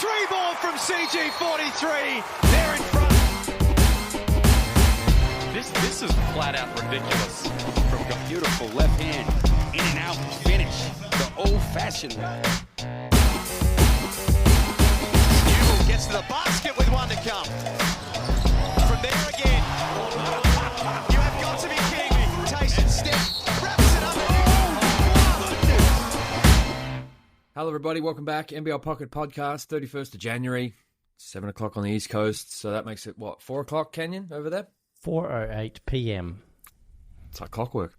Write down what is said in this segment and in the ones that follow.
3 ball from CG43. They're in front. This is flat out ridiculous. From a beautiful left hand, in and out finish, the old-fashioned way. Newell gets to the basket with one to come. From there again. You have got to be kidding me. Tyson step, wraps it up. Hello, everybody. Welcome back. NBL Pocket Podcast, 31st of January, 7 o'clock on the East Coast. So that makes it, 4 o'clock, Kenyon, over there? 4:08 p.m. It's like clockwork.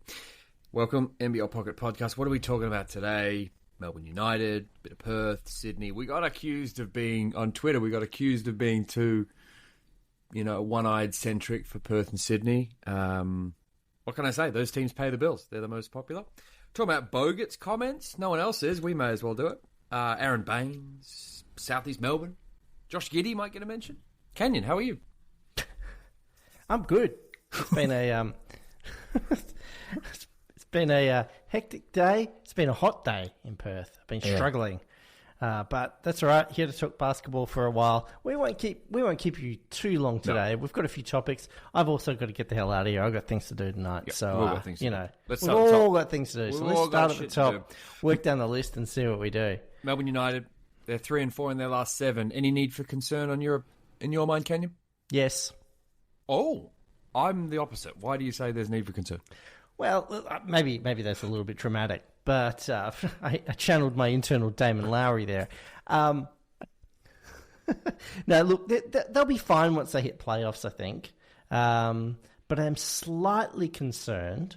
Welcome, NBL Pocket Podcast. What are we talking about today? Melbourne United, bit of Perth, Sydney. We got accused of being, on Twitter, too, one-eyed centric for Perth and Sydney. What can I say? Those teams pay the bills. They're the most popular. Talking about Bogut's comments. No one else is. We may as well do it. Aaron Baines, Southeast Melbourne. Josh Giddey might get a mention. Kenyon, how are you? I'm good. It's been a hectic day. It's been a hot day in Perth. I've been struggling, but that's all right. Here to talk basketball for a while. We won't keep you too long today. No. We've got a few topics. I've also got to get the hell out of here. I've got things to do tonight. Yep, so we've all got things to do. So let's start at the top, work down the list, and see what we do. Melbourne United, they're 3-4 in their last 7. Any need for concern in your mind, Kenyon? Yes. Oh, I'm the opposite. Why do you say there's need for concern? Well, maybe that's a little bit dramatic, but I channeled my internal Damon Lowry there. Now, look, they'll be fine once they hit playoffs, I think. But I'm slightly concerned,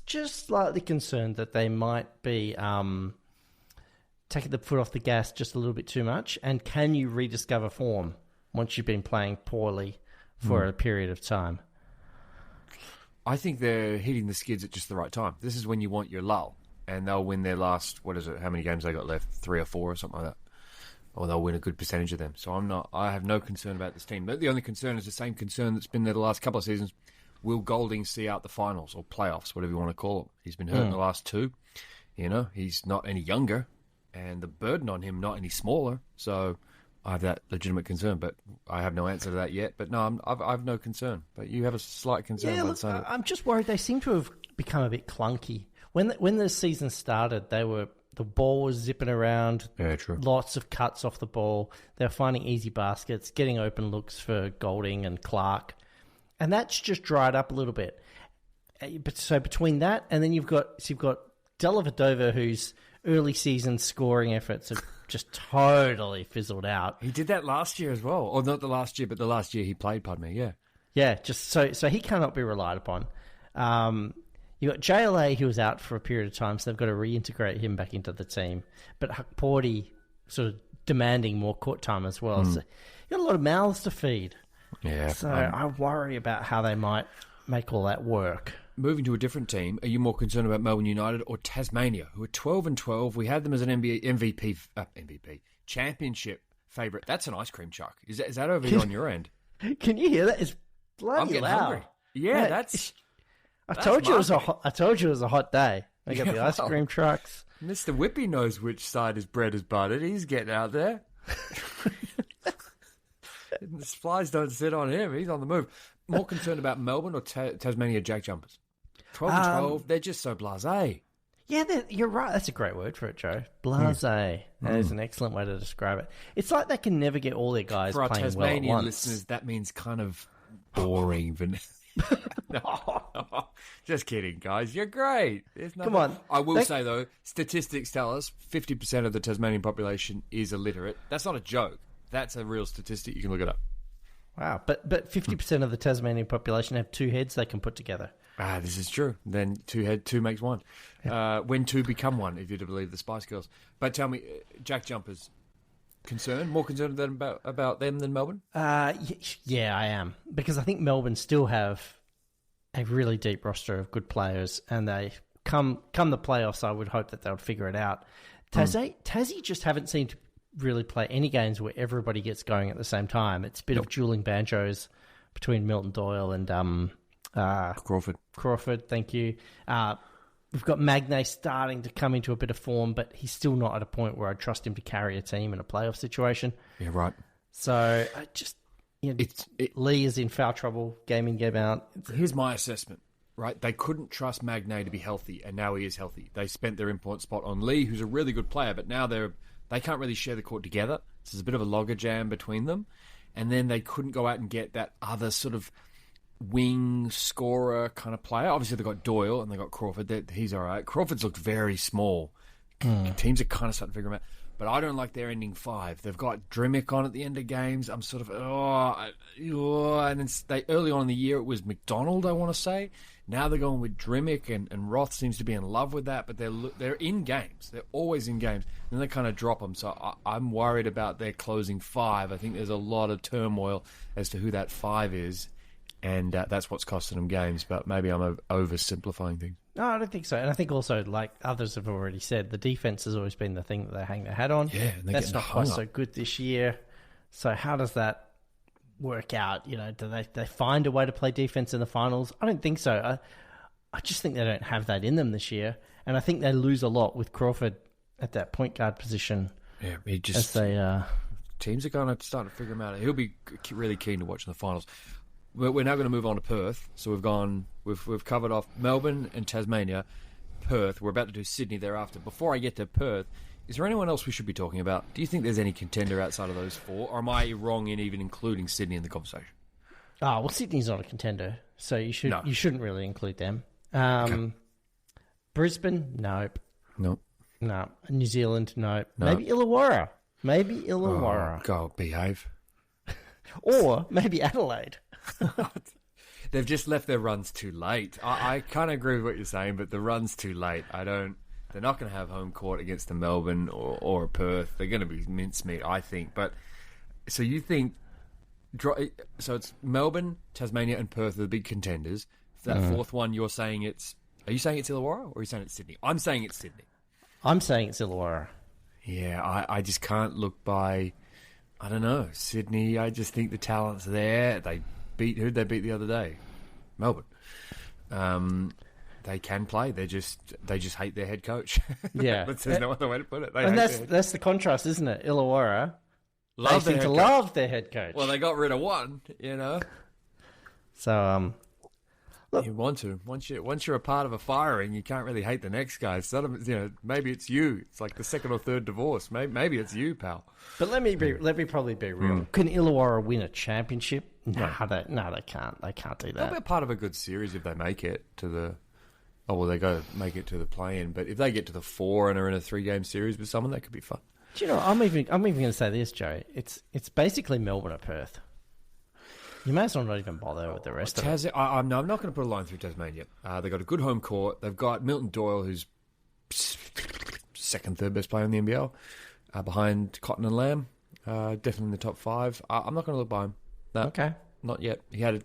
just slightly concerned that they might be taking the foot off the gas just a little bit too much. And can you rediscover form once you've been playing poorly for a period of time? I think they're hitting the skids at just the right time. This is when you want your lull, and they'll win their last, how many games they got left? 3 or 4 or something like that. Or they'll win a good percentage of them. So I have no concern about this team. But the only concern is the same concern that's been there the last couple of seasons. Will Golding see out the finals or playoffs, whatever you want to call it? He's been hurt in the last 2. He's not any younger, and the burden on him not any smaller. So I have that legitimate concern, but I have no answer to that yet. But no, I have no concern. But you have a slight concern. Yeah, look, I'm just worried they seem to have become a bit clunky. When the season started, the ball was zipping around. Yeah, true. Lots of cuts off the ball. They were finding easy baskets, getting open looks for Golding and Clark, and that's just dried up a little bit. But so between that and then you've got Dellavedova, whose early season scoring efforts have just totally fizzled out. He did that last year as well. Or not the last year, but the last year he played, pardon me, yeah. Yeah, just so he cannot be relied upon. You got JLA, who was out for a period of time, so they've got to reintegrate him back into the team. But Hukporti sort of demanding more court time as well. So you got a lot of mouths to feed. Yeah. So I worry about how they might make all that work. Moving to a different team, are you more concerned about Melbourne United or Tasmania, who are 12-12? We had them as an MVP championship favourite. That's an ice cream truck. Is that over here on your end? Can you hear that? It's bloody loud. Hungry. Yeah, mate, that's. I told you it was a hot day. They got the ice cream trucks. Mr. Whippy knows which side his bread is buttered. He's getting out there. The flies don't sit on him. He's on the move. More concerned about Melbourne or Tasmania Jack Jumpers? 12-12, they're just so blasé. Yeah, you're right. That's a great word for it, Joe. Blasé. That is an excellent way to describe it. It's like they can never get all their guys for our playing Tasmanian well at once. Listeners, that means kind of boring. No, just kidding, guys. You're great. Come on. I will say, though, statistics tell us 50% of the Tasmanian population is illiterate. That's not a joke. That's a real statistic. You can look it up. Wow, but 50% of the Tasmanian population have 2 heads they can put together. This is true. Then 2 makes 1. When 2 become 1, if you're to believe the Spice Girls. But tell me, Jack Jumpers, more concerned about them than Melbourne? Yeah, I am. Because I think Melbourne still have a really deep roster of good players, and they come the playoffs, I would hope that they would figure it out. Tassie just haven't seemed to really play any games where everybody gets going at the same time. It's a bit of dueling banjos between Milton Doyle and Crawford. Thank you. We've got Magnay starting to come into a bit of form, but he's still not at a point where I trust him to carry a team in a playoff situation. Yeah, right. So I just, Lee is in foul trouble, game in, game out. Here's my assessment, right? They couldn't trust Magnay to be healthy, and now he is healthy. They spent their influence spot on Lee, who's a really good player, but now they can't really share the court together. So there's a bit of a logjam between them. And then they couldn't go out and get that other sort of wing scorer kind of player. Obviously, they've got Doyle and they've got Crawford. He's all right. Crawford's looked very small. Teams are kind of starting to figure him out. But I don't like their ending five. They've got Drimmick on at the end of games. I'm sort of, and then early on in the year, it was McDonald, I want to say. Now they're going with Drimmick, and Roth seems to be in love with that, but they're in games. They're always in games. And then they kind of drop them. So I'm worried about their closing five. I think there's a lot of turmoil as to who that five is, and that's what's costing them games. But maybe I'm oversimplifying things. No, I don't think so. And I think also, like others have already said, the defense has always been the thing that they hang their hat on. Yeah, and that's not quite so good this year. So how does that work out? You know, do they find a way to play defense in the finals? I don't think so. I just think they don't have that in them this year, and I think they lose a lot with Crawford at that point guard position. Yeah, he just teams are going to start to figure him out. He'll be really keen to watch in the finals. We're now going to move on to Perth. So we've covered off Melbourne and Tasmania, Perth. We're about to do Sydney thereafter. Before I get to Perth, is there anyone else we should be talking about? Do you think there's any contender outside of those four? Or am I wrong in even including Sydney in the conversation? Oh, well, Sydney's not a contender, so you shouldn't really include them. Okay. Brisbane, nope. Nope. No. New Zealand, nope. Maybe Illawarra. Oh, go behave. Or maybe Adelaide. They've just left their runs too late. I kind of agree with what you're saying, but the run's too late. They're not going to have home court against the Melbourne or Perth. They're going to be mincemeat, I think. But so you think? So it's Melbourne, Tasmania, and Perth are the big contenders. That fourth one, you're saying it's? Are you saying it's Illawarra or are you saying it's Sydney? I'm saying it's Sydney. I'm saying it's Illawarra. Yeah, I just can't look by. I don't know, Sydney. I just think the talent's there. Who'd they beat the other day? Melbourne. They can play. They just hate their head coach. Yeah, there's no other way to put it. And that's the contrast, isn't it? Illawarra love their head coach. Well, they got rid of one, you know. So look, you want to once you're a part of a firing, you can't really hate the next guy. So, maybe it's you. It's like the second or third divorce. Maybe it's you, pal. But let me probably be real. Can Illawarra win a championship? No, they can't. They can't do that. They'll be a part of a good series if they make it to the. Oh well, they go make it to the play-in. But if they get to the 4 and are in a 3-game series with someone, that could be fun. Do you know? I'm even going to say this, Joe. It's basically Melbourne or Perth. You may as well not even bother with the rest of it. I'm not going to put a line through Tasmania. They've got a good home court. They've got Milton Doyle, who's second, third best player in the NBL, behind Cotton and Lamb. Definitely in the top 5. I'm not going to look by him. No, okay. Not yet. He had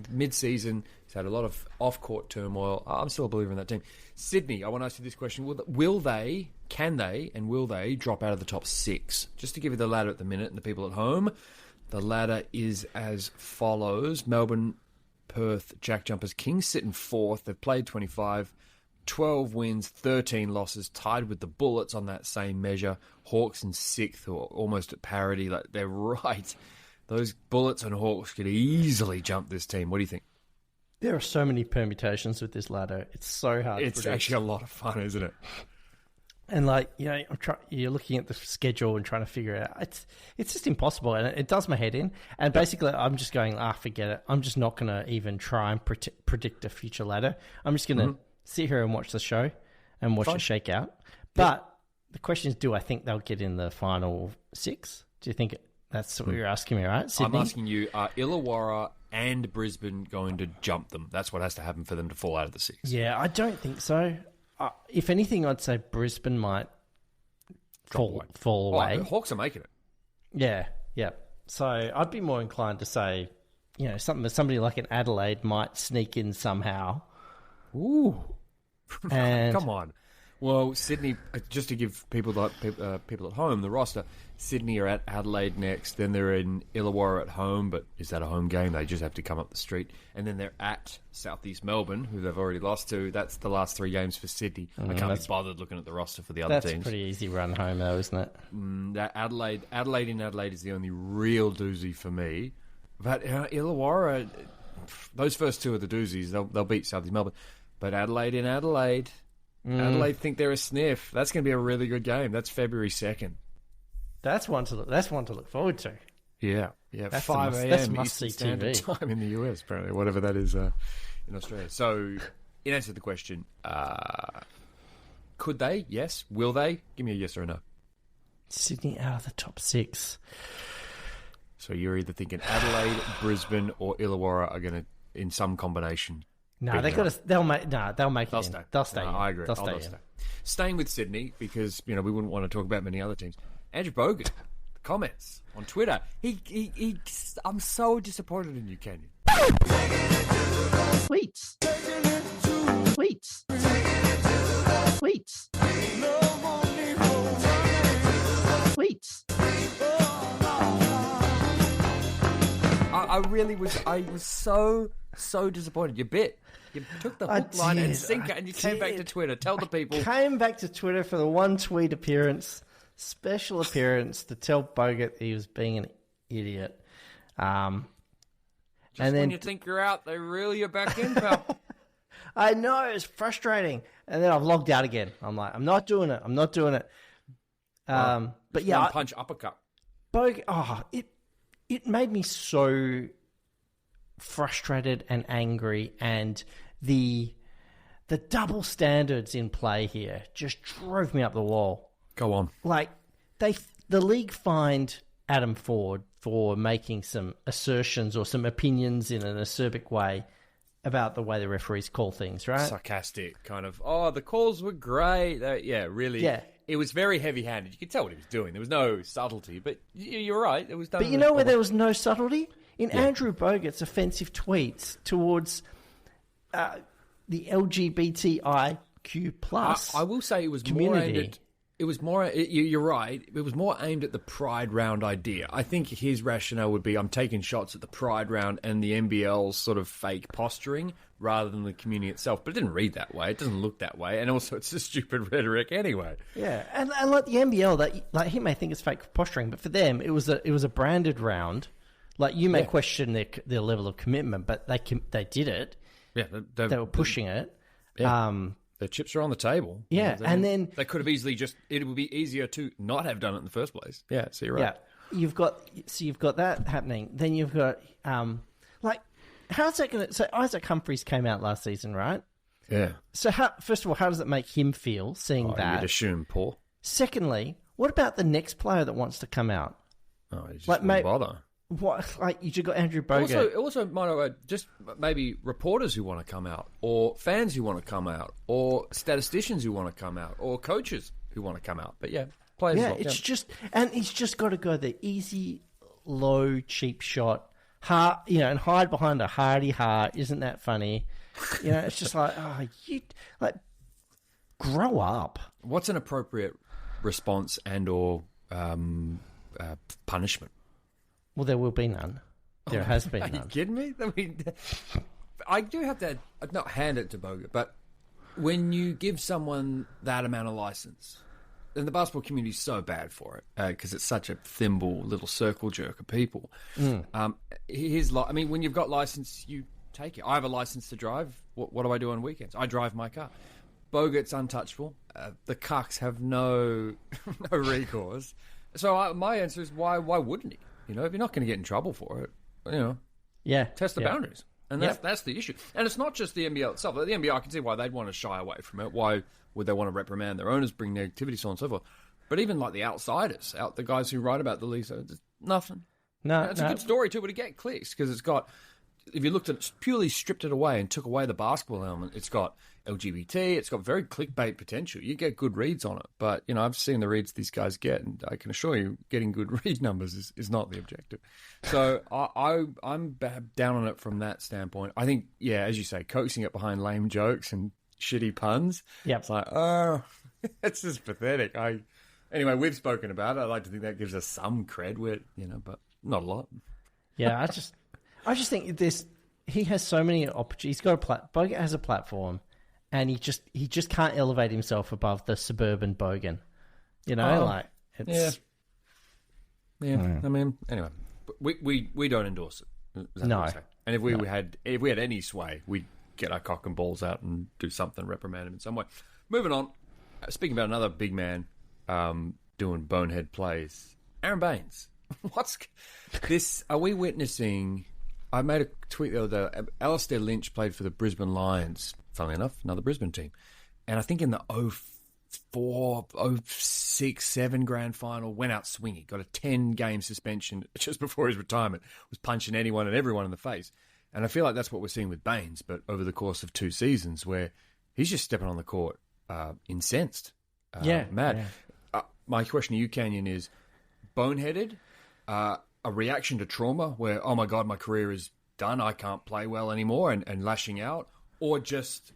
mid-season. He's had a lot of off-court turmoil. I'm still a believer in that team. Sydney, I want to ask you this question. Will they drop out of the top 6? Just to give you the ladder at the minute and the people at home, the ladder is as follows. Melbourne, Perth, Jack Jumpers, Kings sit in 4th. They've played 25, 12 wins, 13 losses, tied with the Bullets on that same measure. Hawks in 6th, who are almost at parity. Like, they're right. Those Bullets and Hawks could easily jump this team. What do you think? There are so many permutations with this ladder. It's so hard to predict. It's actually a lot of fun, isn't it? And you're looking at the schedule and trying to figure it out. It's just impossible, and it does my head in. And basically, I'm just going, forget it. I'm just not going to even try and predict a future ladder. I'm just going to sit here and watch the show and watch it shake out. But the question is, do I think they'll get in the final 6? Do you think that's what you're asking me, right? Sydney? I'm asking you, are Illawarra and Brisbane going to jump them? That's what has to happen for them to fall out of the 6. Yeah, I don't think so. If anything, I'd say Brisbane might fall away. The Hawks are making it. Yeah. So I'd be more inclined to say, somebody like an Adelaide might sneak in somehow. Ooh. And come on. Well, Sydney, just to give people people at home the roster, Sydney are at Adelaide next, then they're in Illawarra at home, but is that a home game? They just have to come up the street. And then they're at Southeast Melbourne, who they've already lost to. That's the last 3 games for Sydney. I can't be bothered looking at the roster for the other teams. That's a pretty easy run home, though, isn't it? Adelaide in Adelaide is the only real doozy for me. But Illawarra, those first 2 are the doozies. They'll beat Southeast Melbourne. But Adelaide in Adelaide... Adelaide think they're a sniff. That's going to be a really good game. That's February 2nd. That's one to look forward to. Yeah. That's 5 that's a.m. must-see Eastern Standard TV. Time in the US, apparently, whatever that is in Australia. So, in answer to the question, could they? Yes. Will they? Give me a yes or a no. Sydney out of the top 6. So you're either thinking Adelaide, Brisbane, or Illawarra are going to, in some combination. No, they'll make it. They'll in. Stay. They'll stay. No, in. I agree. They'll They'll stay. stay. Staying with Sydney because we wouldn't want to talk about many other teams. Andrew Bogut, comments on Twitter. I'm so disappointed in you, Canyon. Tweets. I was so disappointed. You took the hook, line, and sinker, and you came back to Twitter. Tell the people. Came back to Twitter for the one tweet appearance, special appearance to tell Bogut he was being an idiot. And then you think you're out, they reel you back in, pal. I know, it's frustrating. And then I've logged out again. I'm like, I'm not doing it. But yeah, one punch uppercut. Bogut, it made me so frustrated and angry, and the double standards in play here just drove me up the wall. Go on. Like the league fined Adam Ford for making some assertions or some opinions in an acerbic way about the way the referees call things, right? Sarcastic, kind of, the calls were great. Really. Yeah. It was very heavy-handed. You could tell what he was doing. There was no subtlety, but you're right. It was done. But you know where there was no subtlety? In Andrew Bogut's offensive tweets towards the LGBTIQ plus I will say it was community. You're right. It was more aimed at the Pride round idea. I think his rationale would be, I'm taking shots at the Pride round and the NBL's sort of fake posturing rather than the community itself. But it didn't read that way. It doesn't look that way. And also, it's just stupid rhetoric anyway. Yeah, and like the NBL, he may think it's fake posturing, but for them, it was a branded round. Like, you may question their level of commitment, but they did it. Yeah, they were pushing it. Yeah. The chips are on the table. Yeah, and then they could have easily it would be easier to not have done it in the first place. Yeah, so you're right. Yeah, you've got that happening. Then you've got how's that going to? So Isaac Humphries came out last season, right? Yeah. So first of all, how does it make him feel seeing that? You'd assume poor. Secondly, what about the next player that wants to come out? Oh, he just wouldn't bother. What, you just got Andrew Bogut. Also, just maybe reporters who want to come out, or fans who want to come out, or statisticians who want to come out, or coaches who want to come out. But yeah, players. Yeah, and he's just got to go the easy, low, cheap shot, and hide behind a hearty heart. Isn't that funny? It's just like, grow up. What's an appropriate response and/or punishment? Well, there will be none. There has been none. Are you kidding me? I mean, I do have to not hand it to Bogut, but when you give someone that amount of license, and the basketball community is so bad for it because it's such a thimble little circle jerk of people. When you've got license, you take it. I have a license to drive. What do I do on weekends? I drive my car. Bogut's untouchable. The cucks have no recourse. So my answer is why wouldn't he? If you're not going to get in trouble for it, test the boundaries. And that's the issue. And it's not just the NBL itself. The NBL, I can see why they'd want to shy away from it. Why would they want to reprimand their owners, bring negativity, so on and so forth? But even like the outsiders, the guys who write about the league, nothing. No, it's a good story too, but it get clicks because it's got, if you looked at it, purely stripped it away and took away the basketball element, it's got LGBT, it's got very clickbait potential. You get good reads on it. But, I've seen the reads these guys get, and I can assure you getting good read numbers is not the objective. So I'm down on it from that standpoint. I think, as you say, coaxing it behind lame jokes and shitty puns. Yep. It's like, That's just pathetic. Anyway, we've spoken about it. I like to think that gives us some cred, but not a lot. Yeah, I just think he has so many opportunities. Bogut has a platform, and he just can't elevate himself above the suburban Bogan. It's yeah. I mean, anyway, we don't endorse it. No. And if we had any sway, we'd get our cock and balls out and do something, reprimand him in some way. Moving on. Speaking about another big man doing bonehead plays, Aaron Baines. What's this? Are we witnessing? I made a tweet the other day. Alistair Lynch played for the Brisbane Lions, funnily enough, another Brisbane team. And I think in the 04, 06, 07 grand final, went out swinging, got a 10-game suspension just before his retirement, was punching anyone and everyone in the face. And I feel like that's what we're seeing with Baines, but over the course of 2 seasons where he's just stepping on the court incensed. Mad. Yeah. My question to you, Canyon, is boneheaded, a reaction to trauma where, oh my God, my career is done, I can't play well anymore, and lashing out, or just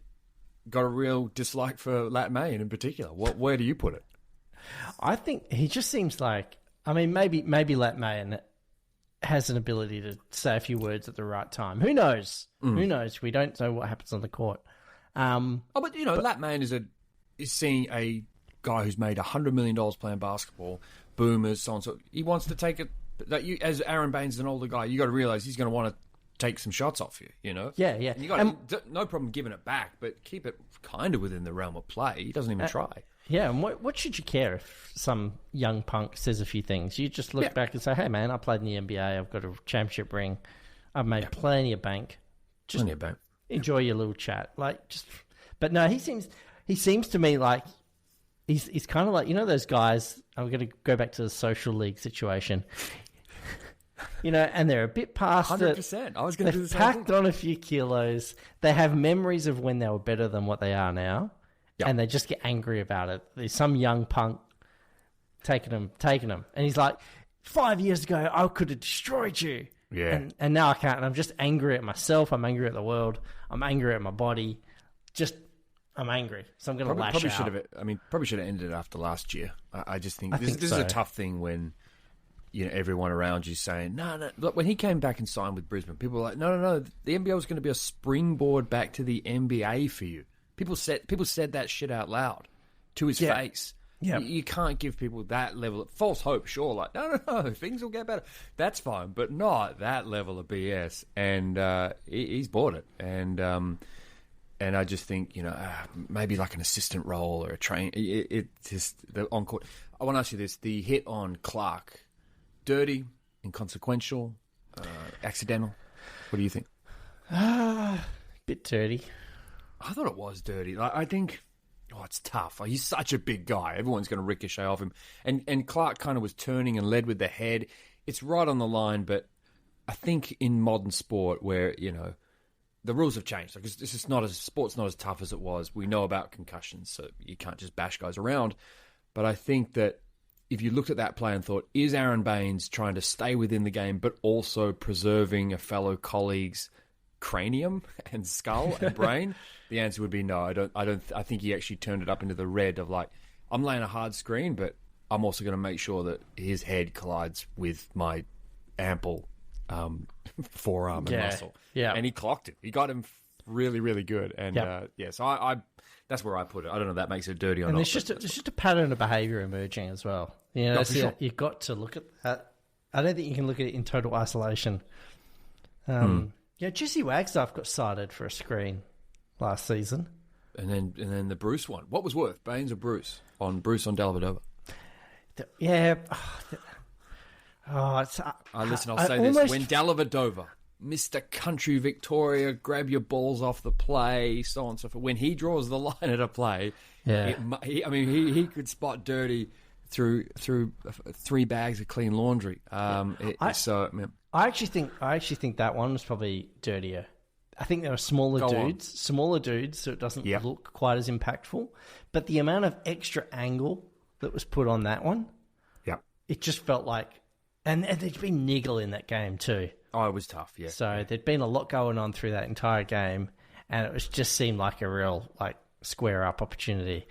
got a real dislike for Lat Mayen in particular? Where do you put it? I think he just seems like, I mean, maybe Lat Mayen has an ability to say a few words at the right time. Who knows? Who knows? We don't know what happens on the court. But Lat Mayen is seeing a guy who's made $100 million playing basketball, boomers, so on. So he wants to take it. That you, as Aaron Baines is an older guy, you got to realize he's going to want to take some shots off you. Yeah. And you got no problem giving it back, but keep it kind of within the realm of play. He doesn't even try. Yeah, and what should you care if some young punk says a few things? You just look back and say, hey, man, I played in the NBA. I've got a championship ring. I've made plenty of bank. Just Plenty of bank. Enjoy your little chat. But no, he seems to me like he's kind of like, those guys, I'm going to go back to the social league situation, and they're a bit past 100%. I was going to do the same thing. Packed on a few kilos. They have memories of when they were better than what they are now. Yep. And they just get angry about it. There's some young punk taking them. And he's like, 5 years ago, I could have destroyed you. Yeah. And now I can't. And I'm just angry at myself. I'm angry at the world. I'm angry at my body. I'm angry. So I'm going to lash out. Probably should have ended it after last year. I just think this is a tough thing when, everyone around you saying, no. Look, when he came back and signed with Brisbane, people were like, no. The NBL is going to be a springboard back to the NBA for you. People said that shit out loud to his face. Yeah. You can't give people that level of false hope, sure. Like, no, things will get better. That's fine, but not that level of BS. And he's bought it. And I just think, maybe like an assistant role or a train. It just, the on-court. I want to ask you this. The hit on Clark, dirty, inconsequential, accidental. What do you think? Bit dirty. I thought it was dirty. I think, it's tough. He's such a big guy. Everyone's going to ricochet off him. And Clark kind of was turning and led with the head. It's right on the line, but I think in modern sport where, the rules have changed. Like, this is sport's not as tough as it was. We know about concussions, so you can't just bash guys around. But I think that if you looked at that play and thought, is Aaron Baines trying to stay within the game, but also preserving a fellow colleague's cranium and skull and brain? The answer would be no. I think he actually turned it up into the red of like, I'm laying a hard screen, but I'm also going to make sure that his head collides with my ample forearm and muscle. Yeah. And he clocked it. He got him really, really good. And so I that's where I put it. I don't know if that makes it dirty or not. And there's just a pattern of behaviour emerging as well. Sure. You've got to look at that. I don't think you can look at it in total isolation. Jesse Wagstaff got cited for a screen last season. And then the Bruce one. What was worse, Baines or Bruce on Dellavedova? Listen, I'll say this. When Dellavedova, Mr. Country Victoria, grab your balls off the play, so on and so forth. When he draws the line at a play, he could spot dirty through 3 bags of clean laundry. I actually think that one was probably dirtier. I think there are smaller dudes, so it doesn't look quite as impactful. But the amount of extra angle that was put on that one, it just felt like, and there'd been niggle in that game too. Oh, it was tough, yeah. So there'd been a lot going on through that entire game, and it just seemed like a real square up opportunity.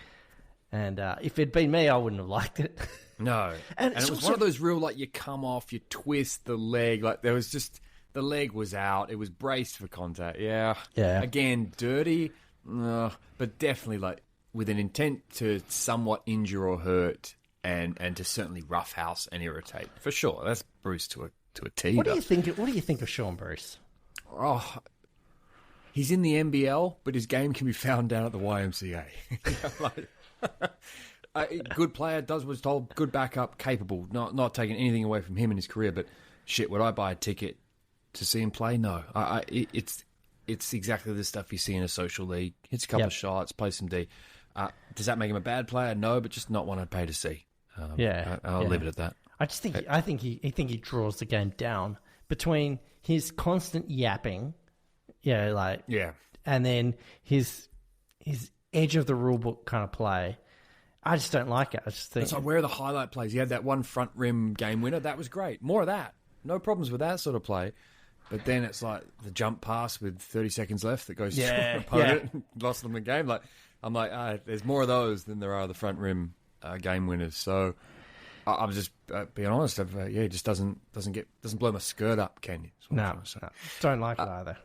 And if it'd been me, I wouldn't have liked it. No. And it was also one of those real, like, you come off, you twist the leg. Like, there was just, the leg was out. It was braced for contact. Yeah. Yeah. Again, dirty, but definitely, like, with an intent to somewhat injure or hurt and to certainly roughhouse and irritate. For sure. That's Bruce to a T. What do you think of Sean Bruce? Oh, he's in the NBL, but his game can be found down at the YMCA. Good player, does what he's told, good backup, capable, not taking anything away from him in his career, but shit, would I buy a ticket to see him play? No. It's exactly the stuff you see in a social league. Hits a couple of shots, plays some D. Does that make him a bad player? No, but just not one I'd pay to see. I'll leave it at that. I think he draws the game down between his constant yapping, and then his edge of the rule book kind of play. I just don't like it. I just think it's like, where are the highlight plays? He had that one front rim game winner. That was great. More of that. No problems with that sort of play. But then it's like the jump pass with 30 seconds left that goes to an opponent and lost them the game. Like, I'm like, there's more of those than there are the front rim game winners. So I'm just being honest. It just doesn't blow my skirt up. Can you? No, don't like it either.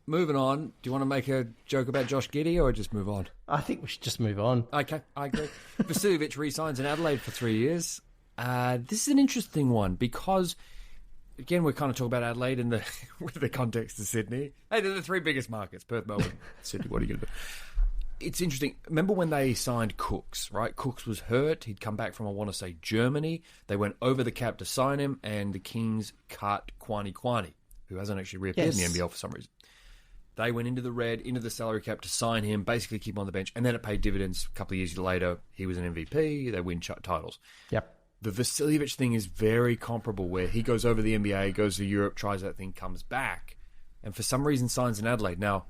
Moving on. Do you want to make a joke about Josh Giddey or just move on? I think we should just move on. Okay, I agree. Vasiljevic re-signs in Adelaide for 3 years. This is an interesting one because, again, we're kind of talking about Adelaide in the with the context of Sydney. Hey, they're the three biggest markets: Perth, Melbourne, Sydney. What are you going to do? It's interesting. Remember when they signed Cooks, right? Cooks was hurt. He'd come back from, I want to say, Germany. They went over the cap to sign him, and the Kings cut Kwani, who hasn't actually reappeared in the NBL for some reason. They went into the red, into the salary cap to sign him, basically keep him on the bench, and then it paid dividends. A couple of years later, he was an MVP. They win titles. Yep. The Vasiljevic thing is very comparable, where he goes over the NBA, goes to Europe, tries that thing, comes back, and for some reason signs in Adelaide. Now,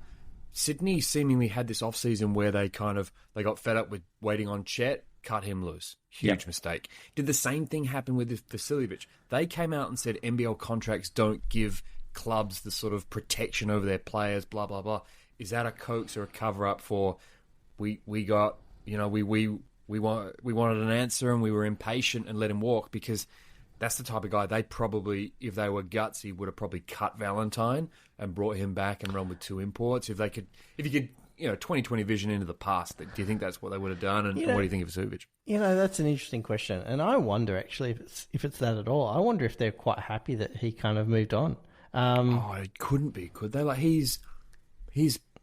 Sydney seemingly had this off-season where they got fed up with waiting on Chet, cut him loose. Huge mistake. Did the same thing happen with Vasiljevic? They came out and said NBL contracts don't give clubs the sort of protection over their players, blah, blah, blah. Is that a coax or a cover-up for we wanted an answer and we were impatient and let him walk? Because that's the type of guy they probably, if they were gutsy, would have probably cut Valentine and brought him back and run with two imports. If you could, 2020 vision into the past, do you think that's what they would have done? And what do you think of Vasiljevic? That's an interesting question. And I wonder, actually, if it's that at all. I wonder if they're quite happy that he kind of moved on. It couldn't be, could they? Like, he's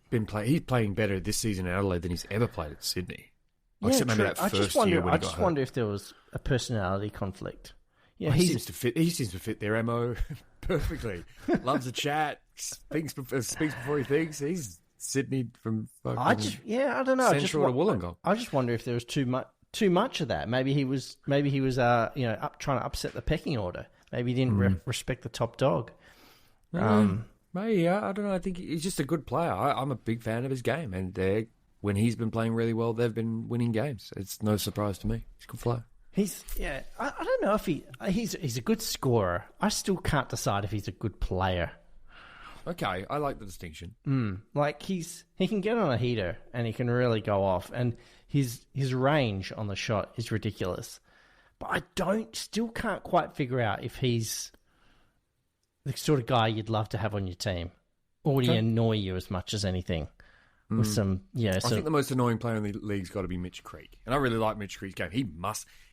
playing better this season in Adelaide than he's ever played at Sydney. Except maybe that first year when he got hurt. I just wonder if there was a personality conflict. He seems to fit their MO perfectly. Loves a chat, speaks before he thinks. He's Sydney from I don't know. Central to Wollongong. I just wonder if there was too much of that. Maybe he was trying to upset the pecking order. Maybe he didn't respect the top dog. Maybe, I don't know. I think he's just a good player. I'm a big fan of his game, and when he's been playing really well, they've been winning games. It's no surprise to me. He's a good player. I don't know if he's a good scorer. I still can't decide if he's a good player. Okay, I like the distinction. Like he can get on a heater and he can really go off, and his range on the shot is ridiculous. But I still can't quite figure out if he's the sort of guy you'd love to have on your team, or would he annoy you as much as anything? With some, I think the most annoying player in the league's got to be Mitch Creek, and I really like Mitch Creek's game.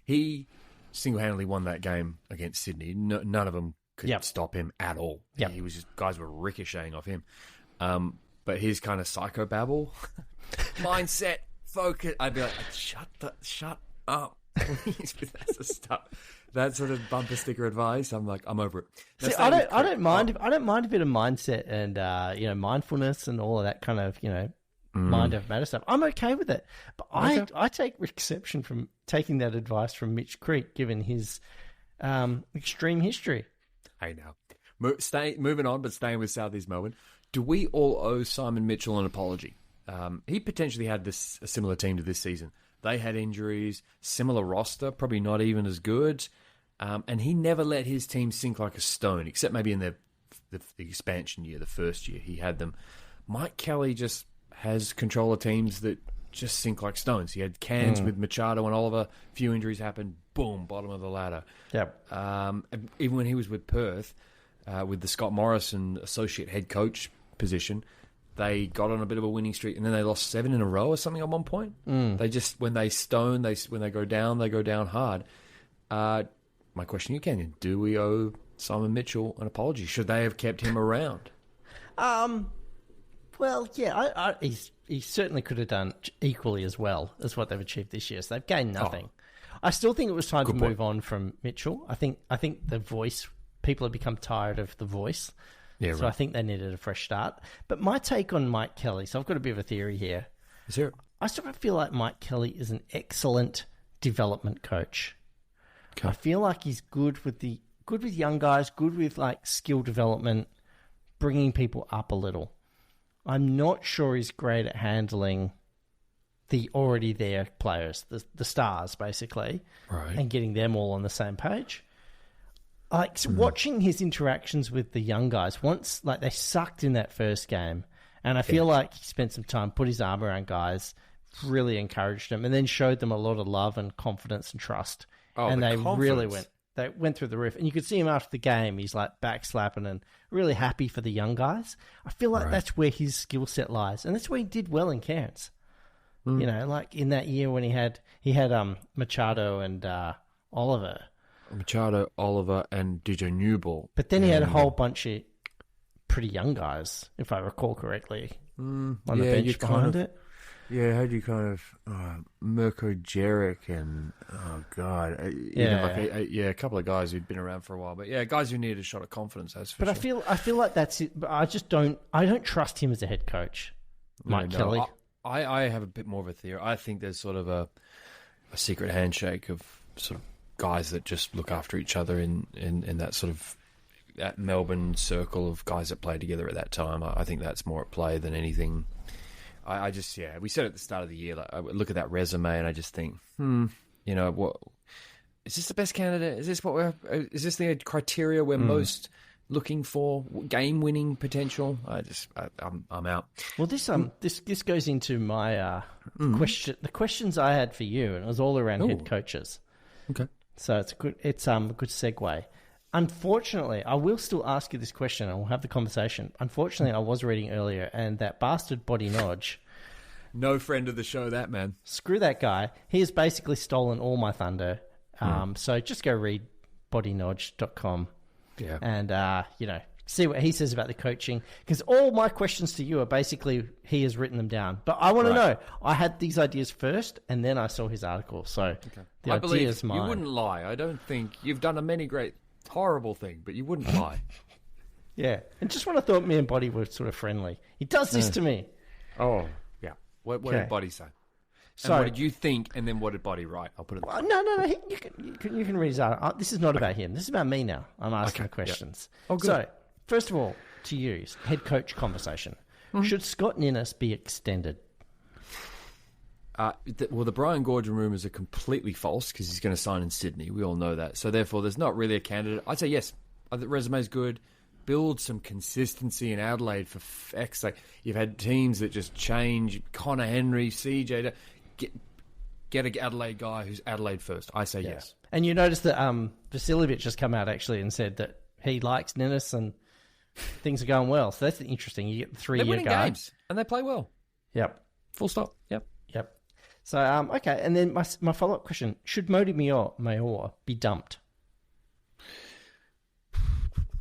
He single-handedly won that game against Sydney. None of them could stop him at all. Yep. He was just, guys were ricocheting off him. But his kind of psychobabble, mindset, focus. I'd be like, shut up, please. That's the stuff. That sort of bumper sticker advice. I'm like, I'm over it. See, I don't mind a bit of mindset and mindfulness and all of that kind of mind over matter stuff. I'm okay with it, but I take exception from taking that advice from Mitch Creek, given his extreme history. Hey, now moving on, but staying with Southeast Melbourne. Do we all owe Simon Mitchell an apology? He potentially had a similar team to this season. They had injuries, similar roster, probably not even as good. And he never let his team sink like a stone, except maybe in the expansion year, the first year he had them. Mike Kelly just has control of teams that just sink like stones. He had cans with Machado and Oliver. A few injuries happened. Boom, bottom of the ladder. Yep. Even when he was with Perth, with the Scott Morrison associate head coach position, they got on a bit of a winning streak, and then they lost 7 in a row or something at one point. They just, when they go down hard. My question to you, Kenyon, do we owe Simon Mitchell an apology? Should they have kept him around? Well, yeah, he certainly could have done equally as well as what they've achieved this year. So they've gained nothing. I still think it was time to move on from Mitchell. I think the voice, people have become tired of the voice. Yeah, so right. I think they needed a fresh start. But my take on Mike Kelly, so I've got a bit of a theory here. Is there? I sort of feel like Mike Kelly is an excellent development coach. Okay. I feel like he's good with young guys, good with like skill development, bringing people up a little. I'm not sure he's great at handling the already there players, the stars basically, right, and getting them all on the same page. Like watching his interactions with the young guys, once like they sucked in that first game, and I feel like he spent some time, put his arm around guys, really encouraged them, and then showed them a lot of love and confidence and trust. Oh, and they really went through the roof. And you could see him after the game, he's like backslapping and really happy for the young guys. I feel like that's where his skill set lies, and that's where he did well in Cairns. You know, like in that year when he had Machado and Oliver. Machado, Oliver, and DJ Newball. But then he had a whole bunch of pretty young guys, if I recall correctly, on the bench behind it. Yeah, had you kind of Mirko Jeric and a couple of guys who'd been around for a while, but yeah, guys who needed a shot of confidence. That's for sure. I feel like that's it. But I don't trust him as a head coach, Mike Kelly. I have a bit more of a theory. I think there's sort of a secret handshake of sort of guys that just look after each other in that sort of that Melbourne circle of guys that played together at that time. I think that's more at play than anything. I just, we said at the start of the year, like, I look at that resume and I just think, what is this the best candidate? Is this the criteria we're most looking for? Game-winning potential? I'm out. Well, this goes into my question. The questions I had for you, and it was all around head coaches. Okay, so it's a good segue. Unfortunately, I will still ask you this question and we'll have the conversation. Unfortunately, I was reading earlier and that bastard Body Nodge. No friend of the show, that man. Screw that guy. He has basically stolen all my thunder. So just go read bodynodge.com and, see what he says about the coaching. Because all my questions to you are basically he has written them down. But I want to know. I had these ideas first and then I saw his article. So the idea is mine. You wouldn't lie. I don't think you've done a many great... horrible thing, but you wouldn't lie. Yeah, and just when I thought me and Buddy were sort of friendly, he does this to me. Oh, yeah. What did Buddy say? So, and what did you think, and then what did Buddy write? I'll put it. No. You can read his article. This is not about him. This is about me now. I'm asking questions. Yep. Oh, good. So, first of all, to you, head coach conversation. Should Scott Ninnis be extended? The Brian Gordon rumours are completely false because he's going to sign in Sydney. We all know that. So therefore, there's not really a candidate. I'd say yes. I think the resume's good. Build some consistency in Adelaide for X's sake. You've had teams that just change. Connor Henry, CJ. Get an Adelaide guy who's Adelaide first. I say yes. And you notice that Vasiljevic has come out actually and said that he likes Ninnis and things are going well. So that's interesting. You get the 3-year guy. They're winning games and they play well. Yep. Full stop. Yep. So, okay, and then my follow-up question, should Modi Mayor be dumped?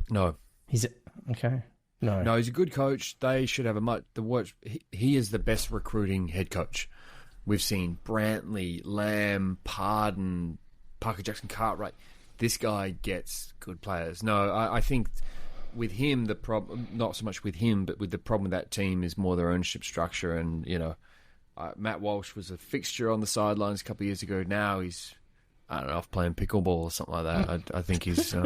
No. Okay? No, he's a good coach. They should have he is the best recruiting head coach. We've seen Brantley, Lamb, Pardon, Parker Jackson, Cartwright. This guy gets good players. No, I think with him, the problem, not so much with him, but with the problem with that team is more their ownership structure and, Matt Walsh was a fixture on the sidelines a couple of years ago. Now he's, I don't know, off playing pickleball or something like that. I think he's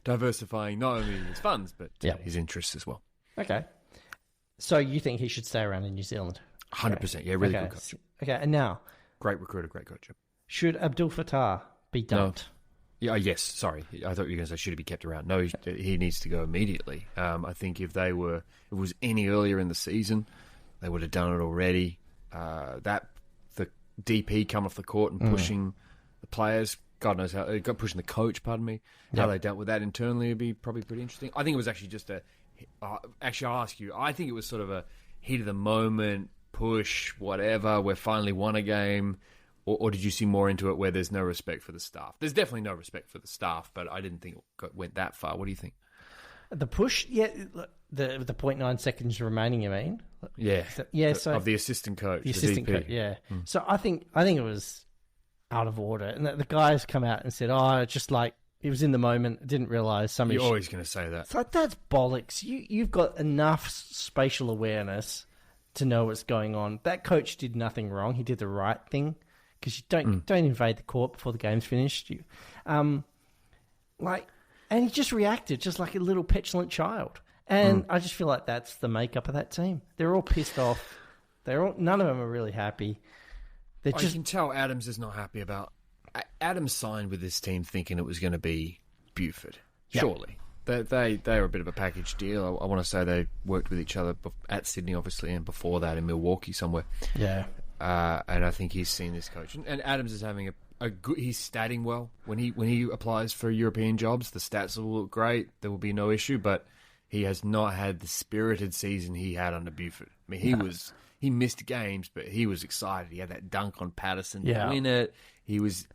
diversifying not only his funds, but his interests as well. Okay. So you think he should stay around in New Zealand? 100%. Yeah, really good coach. Okay, and now? Great recruiter, great coach. Should Abdul Fattah be dumped? No. Yeah, yes, sorry. I thought you were going to say, should he be kept around? No, he needs to go immediately. I think if it was any earlier in the season, they would have done it already. The DP coming off the court and pushing the players, God knows how, pushing the coach, pardon me, how they dealt with that internally would be probably pretty interesting. I think it was actually just actually I'll ask you, I think it was sort of a heat of the moment, push, whatever, we finally won a game, or did you see more into it where there's no respect for the staff? There's definitely no respect for the staff, but I didn't think it went that far. What do you think? The push, the 0.9 seconds remaining, you mean? Yeah. So of the assistant coach. The assistant coach, yeah. So I think it was out of order. And the guys come out and said, just like, it was in the moment, didn't realise somebody... You're always going to say that. It's like, that's bollocks. You've got enough spatial awareness to know what's going on. That coach did nothing wrong. He did the right thing, because you don't invade the court before the game's finished. And he just reacted just like a little petulant child. And I just feel like that's the makeup of that team. They're all pissed off. None of them are really happy. You can tell Adams is not happy about... Adams signed with this team thinking it was going to be Buford, surely. They were a bit of a package deal. I want to say they worked with each other at Sydney, obviously, and before that in Milwaukee somewhere. Yeah. And I think he's seen this coach. And Adams is having a good... He's statting well. When he applies for European jobs, the stats will look great. There will be no issue, but he has not had the spirited season he had under Buford. I mean, he missed games, but he was excited. He had that dunk on Patterson to win it. He was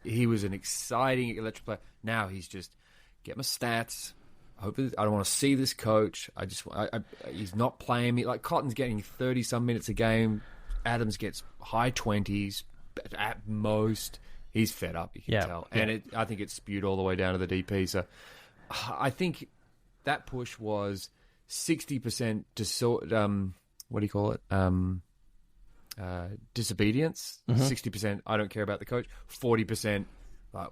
an exciting electric player. Now he's just, get my stats. I don't want to see this coach. He's not playing me. Like, Cotton's getting 30-some minutes a game. Adams gets high 20s at most. He's fed up, you can tell. And I think it spewed all the way down to the DP. So I think that push was 60% what do you call it? Disobedience. 60%, I don't care about the coach. 40%,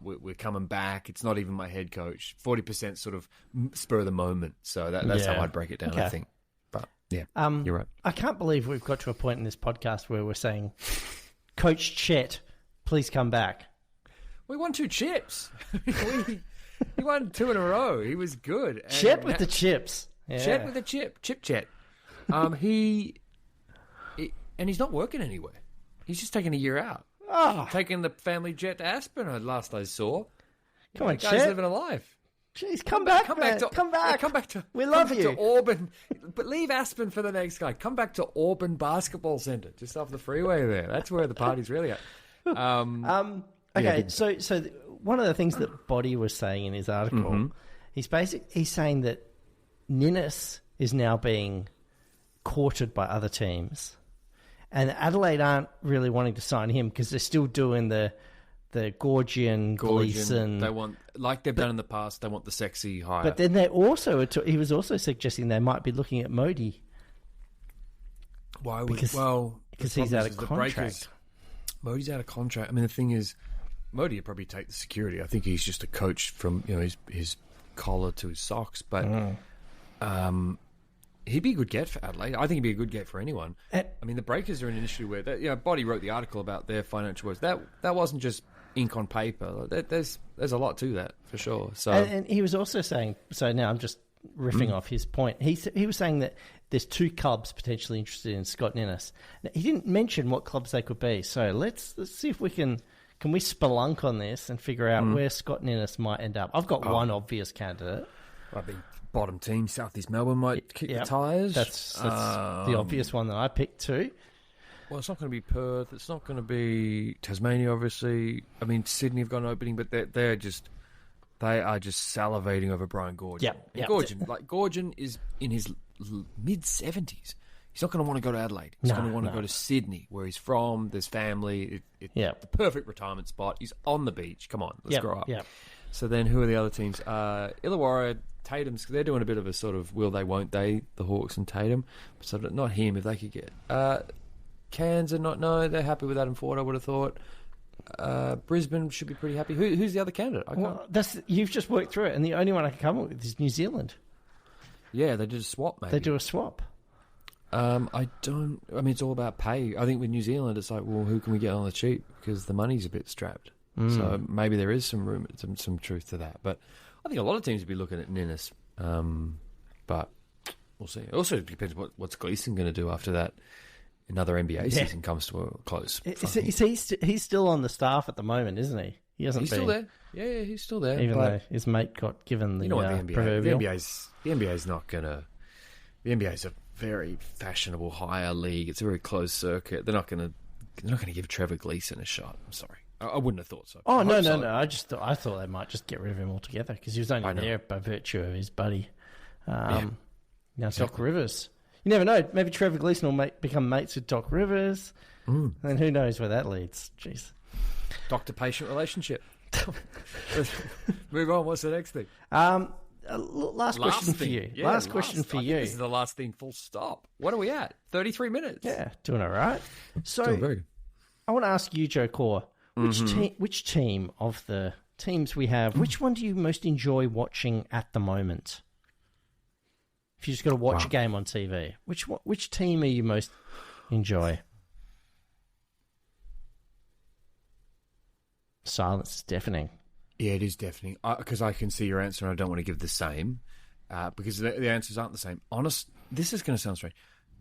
we're coming back. It's not even my head coach. 40% sort of spur of the moment. So that's how I'd break it down, I think. But, yeah, you're right. I can't believe we've got to a point in this podcast where we're saying, Coach Chet, please come back. We won 2 chips. He won 2 in a row. He was good. Chet with the chips. Yeah. Chet with the chip. Chip Chet. And he's not working anywhere. He's just taking a year out. Taking the family jet to Aspen, last I saw. Come on, guy's Chet. living a life. Jeez, come back. Come back to. We love you. To Auburn, but leave Aspen for the next guy. Come back to Auburn Basketball Center, just off the freeway there. That's where the party's really at. Okay, so one of the things that Body was saying in his article, he's saying that Ninnis is now being courted by other teams, and Adelaide aren't really wanting to sign him because they're still doing the Gorgian, Gleason. They want, like they've done in the past, they want the sexy hire. But then he was also suggesting they might be looking at Modi. Why would? Because he's out of contract. Modi's out of contract. I mean, the thing is, Modi would probably take the security. I think he's just a coach from his collar to his socks. But he'd be a good get for Adelaide. I think he'd be a good get for anyone. I mean, the Breakers are in an issue where Body wrote the article about their financial woes. That wasn't just ink on paper. There's a lot to that for sure. So and he was also saying. So now I'm just riffing off his point. He was saying that there's 2 clubs potentially interested in Scott Ninnis. Now, he didn't mention what clubs they could be. So let's see if we can we spelunk on this and figure out where Scott Ninnis might end up. I've got one obvious candidate. I think bottom team, Southeast Melbourne might kick the tyres. That's the obvious one that I picked too. Well, it's not going to be Perth. It's not going to be Tasmania, obviously. I mean, Sydney have got an opening, but they are just salivating over Brian Gorgian. Yeah. Gorgian is in his mid-70s. He's not going to want to go to Adelaide. He's going to want to go to Sydney, where he's from. There's family. The perfect retirement spot. He's on the beach. Come on, let's grow up. Yeah. So then, who are the other teams? Illawarra, Tatum's. They're doing a bit of a sort of will they, won't they? The Hawks and Tatum. So not him. If they could get Cairns, they're happy with Adam Ford. I would have thought. Brisbane should be pretty happy. Who's the other candidate? You've just worked through it, and the only one I can come up with is New Zealand. Yeah, they did a swap, maybe. They do a swap. It's all about pay. I think with New Zealand, it's like, well, who can we get on the cheap? Because the money's a bit strapped. So maybe there is some room, some truth to that. But I think a lot of teams would be looking at Ninnis. But we'll see. It also depends what's Gleason going to do after that another NBA season comes to a close. He's still on the staff at the moment, isn't he? He hasn't He's been. still there. Yeah, he's still there. Even though his mate got given the, you know what, the NBA, proverbial. the NBA's not gonna. The NBA's a very fashionable higher league. It's a very closed circuit. They're not gonna give Trevor Gleeson a shot. I'm sorry. I wouldn't have thought so. Oh, no. I thought they might just get rid of him altogether because he was only there by virtue of his buddy. Now Doc Rivers. You never know. Maybe Trevor Gleeson will become mates with Doc Rivers. And who knows where that leads. Jeez. Doctor-patient relationship. Move on. What's the next thing? Last question for you. Yeah, last question for you. This is the last thing, full stop. What are we at? 33 minutes. Yeah, doing all right. So Doing very good. I want to ask you, Joe Core, which team of the teams we have, which one do you most enjoy watching at the moment? If you just got to watch a game on TV, which team are you most enjoy? Silence is deafening. Yeah, it is deafening. Because I can see your answer and I don't want to give the same. Because the answers aren't the same. This is going to sound strange.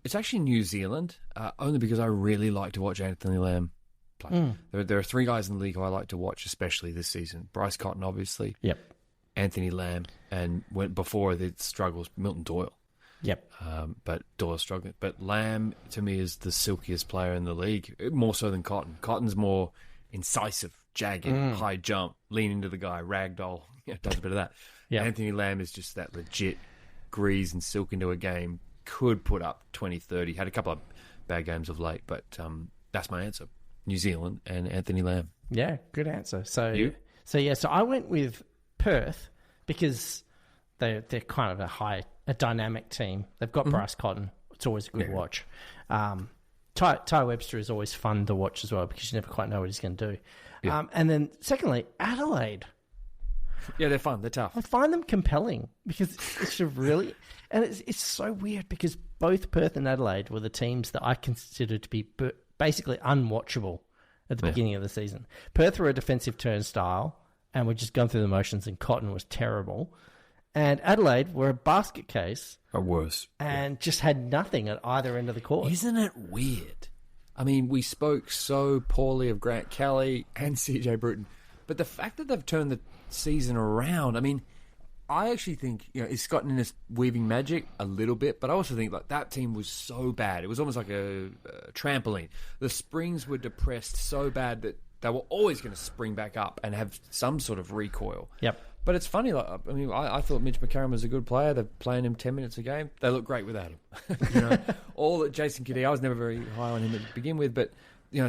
It's actually New Zealand, only because I really like to watch Anthony Lamb play. There are 3 guys in the league who I like to watch, especially this season. Bryce Cotton, obviously. Yep. Anthony Lamb, and before the struggles, Milton Doyle. Yep. But Doyle's struggling. But Lamb, to me, is the silkiest player in the league, more so than Cotton. Cotton's more incisive, jagged, high jump, lean into the guy, ragdoll, does a bit of that. Yep. Anthony Lamb is just that legit grease and silk into a game, could put up 20, 30, had a couple of bad games of late, but that's my answer. New Zealand and Anthony Lamb. Yeah, good answer. So You? So I went with Perth because they're kind of a dynamic team. They've got Bryce Cotton. It's always a good watch. Ty Webster is always fun to watch as well because you never quite know what he's going to do. Yeah. And then secondly, Adelaide. Yeah, they're fun. They're tough. I find them compelling because it's a really... And it's so weird because both Perth and Adelaide were the teams that I considered to be basically unwatchable at the beginning of the season. Perth were a defensive turnstile and we'd just gone through the motions and Cotton was terrible. And Adelaide were a basket case. Or worse. And just had nothing at either end of the court. Isn't it weird? I mean, we spoke so poorly of Grant Kelly and CJ Bruton, but the fact that they've turned the season around, I mean, I actually think, is Scott Ninnis weaving magic a little bit, but I also think like that team was so bad. It was almost like a trampoline. The Springs were depressed so bad that they were always going to spring back up and have some sort of recoil. Yep. But it's funny, like, I mean, I thought Mitch McCarron was a good player. They're playing him 10 minutes a game. They look great without him. All that Jason Giddey, I was never very high on him to begin with, but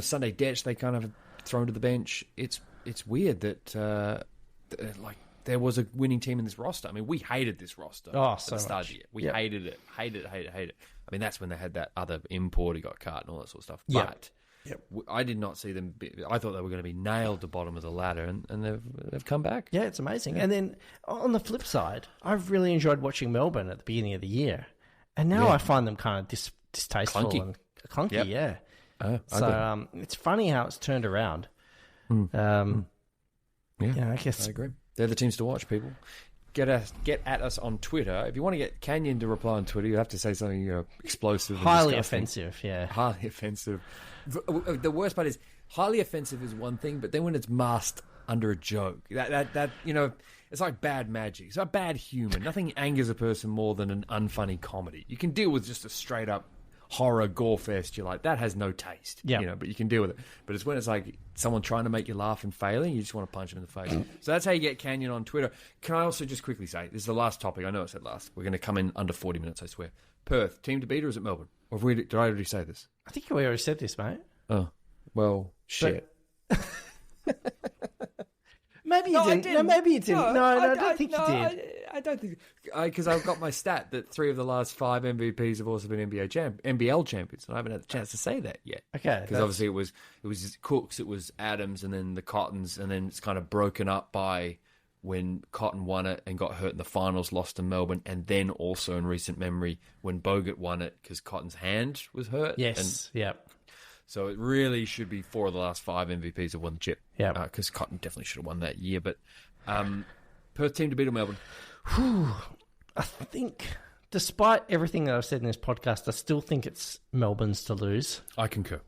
Sunday Detch, they kind of thrown to the bench. It's weird that there was a winning team in this roster. I mean, we hated this roster at the start of the year. We hated it. I mean, that's when they had that other import who got cut and all that sort of stuff. But I did not see them. I thought they were going to be nailed to bottom of the ladder, and they've come back. Yeah, it's amazing. And then on the flip side, I've really enjoyed watching Melbourne at the beginning of the year, and now I find them kind of distasteful and clunky. Yep. Yeah. So it's funny how it's turned around. I guess I agree. They're the teams to watch, people. Get at us on Twitter. If you want to get Canyon to reply on Twitter, you have to say something explosive, and highly disgusting. offensive. Yeah, highly offensive. The worst part is highly offensive is one thing, but then when it's masked under a joke, that it's like bad magic. It's like bad humor. Nothing angers a person more than an unfunny comedy. You can deal with just a straight up horror gore fest. You're like, that has no taste. Yeah, but you can deal with it. But it's when it's like someone trying to make you laugh and failing, you just want to punch them in the face. So that's how you get Canyon on Twitter. Can I also just quickly say, this is the last topic. I know I said last. We're going to come in under 40 minutes, I swear. Perth, team to beat, or is it Melbourne? Or did I already say this? I think we already said this, mate. Oh, well, shit. Maybe you didn't. No, maybe you didn't. No, I don't think you did. I don't think... Because I've got my stat that 3 of the last 5 MVPs have also been NBL champions, and I haven't had the chance to say that yet. Okay. Because obviously it was Cooks, it was Adams, and then the Cottons, and then it's kind of broken up by when Cotton won it and got hurt in the finals, lost to Melbourne, and then also in recent memory when Bogut won it because Cotton's hand was hurt. Yes, So it really should be 4 of the last 5 MVPs have won the chip. Yeah. Because Cotton definitely should have won that year. But Perth team to beat or Melbourne? I think despite everything that I've said in this podcast, I still think it's Melbourne's to lose. I concur.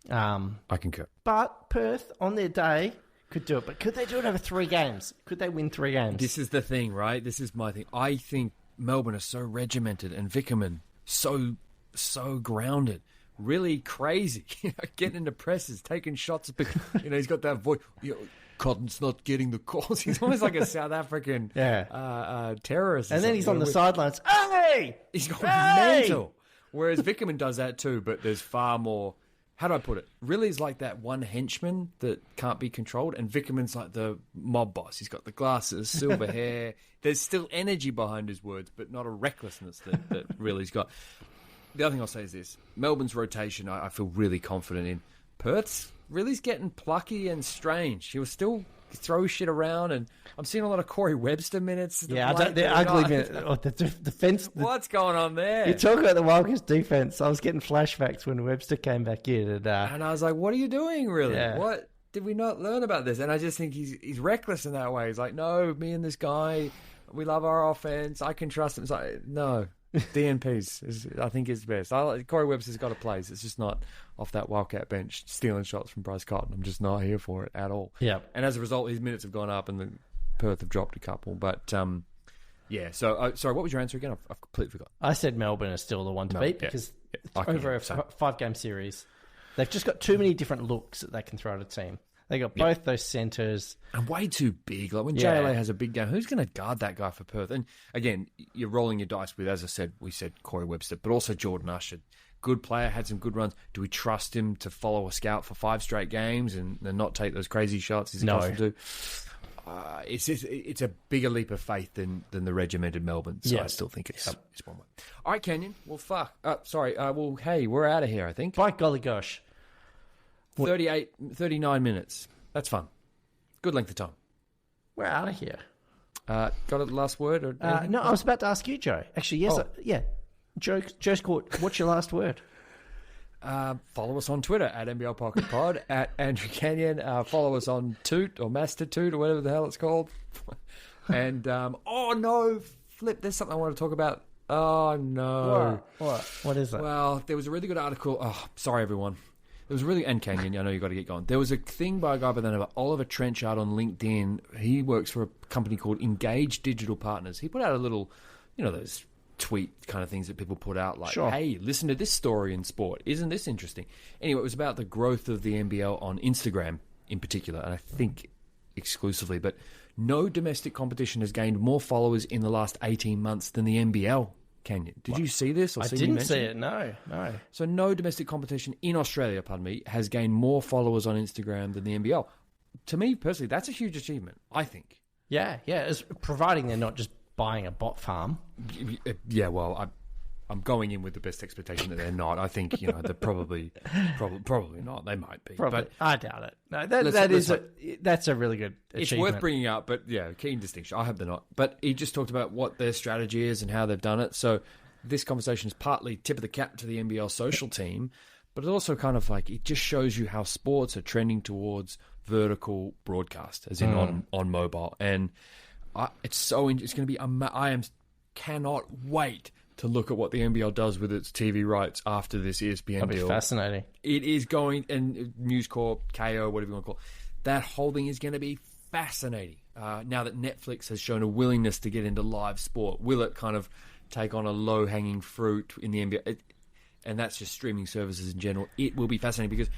I concur. But Perth, on their day, could do it. But could they do it over 3 games? Could they win 3 games? This is the thing, right? This is my thing. I think Melbourne are so regimented and Vickerman so grounded. Really crazy. Getting into presses, taking shots. He's got that voice. Cotton's not getting the calls. He's almost like a South African terrorist. And then he's on the sidelines. Hey! He's got mental. Whereas Vickerman does that too, but there's far more... How do I put it? Riley's like that one henchman that can't be controlled, and Vickerman's like the mob boss. He's got the glasses, silver hair. There's still energy behind his words, but not a recklessness that Riley's got. The other thing I'll say is this. Melbourne's rotation, I feel really confident in. Perth's Riley's getting plucky and strange. He'll still throw shit around, and I'm seeing a lot of Corey Webster minutes. They're ugly minutes. The defense. What's going on there? You talk about the Wildcats defense. I was getting flashbacks when Webster came back in, and I was like, "What are you doing, really? Yeah. What did we not learn about this?" And I just think he's reckless in that way. He's like, "No, me and this guy, we love our offense. I can trust him." It's like, no. DNP's, I think, is best. Corey Webster's got a place. It's just not off that Wildcat bench stealing shots from Bryce Cotton. I'm just not here for it at all. Yeah. And as a result, his minutes have gone up and the Perth have dropped a couple. But, yeah. So, sorry, what was your answer again? I've completely forgot. I said Melbourne is still the one to beat because over a 5-game series, they've just got too many different looks that they can throw at a team. They got both those centres. And way too big. Like when JLA has a big game, who's going to guard that guy for Perth? And again, you're rolling your dice with, as I said, we said Corey Webster, but also Jordan Usher. Good player, had some good runs. Do we trust him to follow a scout for 5 straight games and not take those crazy shots he's accustomed to? It's a bigger leap of faith than the regimented Melbourne. So I still think it's one way. All right, Kenyon. Well, fuck. Hey, we're out of here, I think. By golly gosh. 39 minutes. That's fun. Good length of time. We're out of here. Got a last word? Or no, I was about to ask you, Joe. Actually, yes. Joe's Court, what's your last word? Follow us on Twitter at NBL Pocket Pod, at Andrew Kenyon. Follow us on Toot or Mastodon or whatever the hell it's called. And, Flip, there's something I want to talk about. Oh, no. What is it? Well, there was a really good article. Oh, sorry, everyone. There was and Kenyon, I know you got to get going. There was a thing by a guy by the name of Oliver Trenchard on LinkedIn. He works for a company called Engage Digital Partners. He put out a little, those tweet kind of things that people put out like, hey, listen to this story in sport. Isn't this interesting? Anyway, it was about the growth of the NBL on Instagram in particular, and I think exclusively. But no domestic competition has gained more followers in the last 18 months than the NBL. Kenyon, did you see this? I didn't see it, no. So no domestic competition in Australia, has gained more followers on Instagram than the NBL. To me, personally, that's a huge achievement, I think. Yeah, it's providing they're not just buying a bot farm. Yeah, well, I'm going in with the best expectation that they're not. I think, they're probably not. They might be. But I doubt it. No, that's a really good achievement. It's worth bringing up, but keen distinction. I hope they're not. But he just talked about what their strategy is and how they've done it. So this conversation is partly tip of the cap to the NBL social team, but it also kind of like, it just shows you how sports are trending towards vertical broadcast, as in on mobile. And it's going to be, cannot wait to look at what the NBL does with its TV rights after this ESPN That'll deal. Be fascinating. It is going, and News Corp, KO, whatever you want to call it, that whole thing is going to be fascinating. Now that Netflix has shown a willingness to get into live sport, will it kind of take on a low-hanging fruit in the NBL? And that's just streaming services in general. It will be fascinating because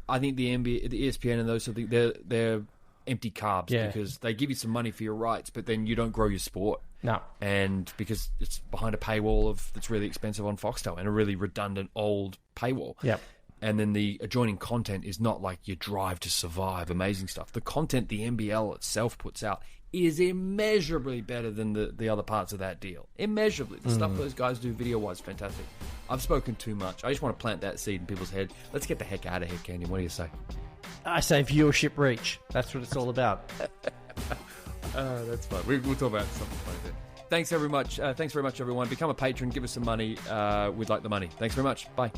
I think the ESPN and those sort of things, they're empty carbs because they give you some money for your rights, but then you don't grow your sport. No. And because it's behind a paywall that's really expensive on Foxtel and a really redundant old paywall. Yep. And then the adjoining content is not like your Drive to Survive, amazing stuff. The content the NBL itself puts out is immeasurably better than the other parts of that deal. Immeasurably. The stuff those guys do video-wise, fantastic. I've spoken too much. I just want to plant that seed in people's head. Let's get the heck out of here, Candy. What do you say? I say viewership reach. That's what it's all about. That's fun. We'll talk about something like that. Thanks very much. Thanks very much, everyone. Become a patron. Give us some money. We'd like the money. Thanks very much. Bye.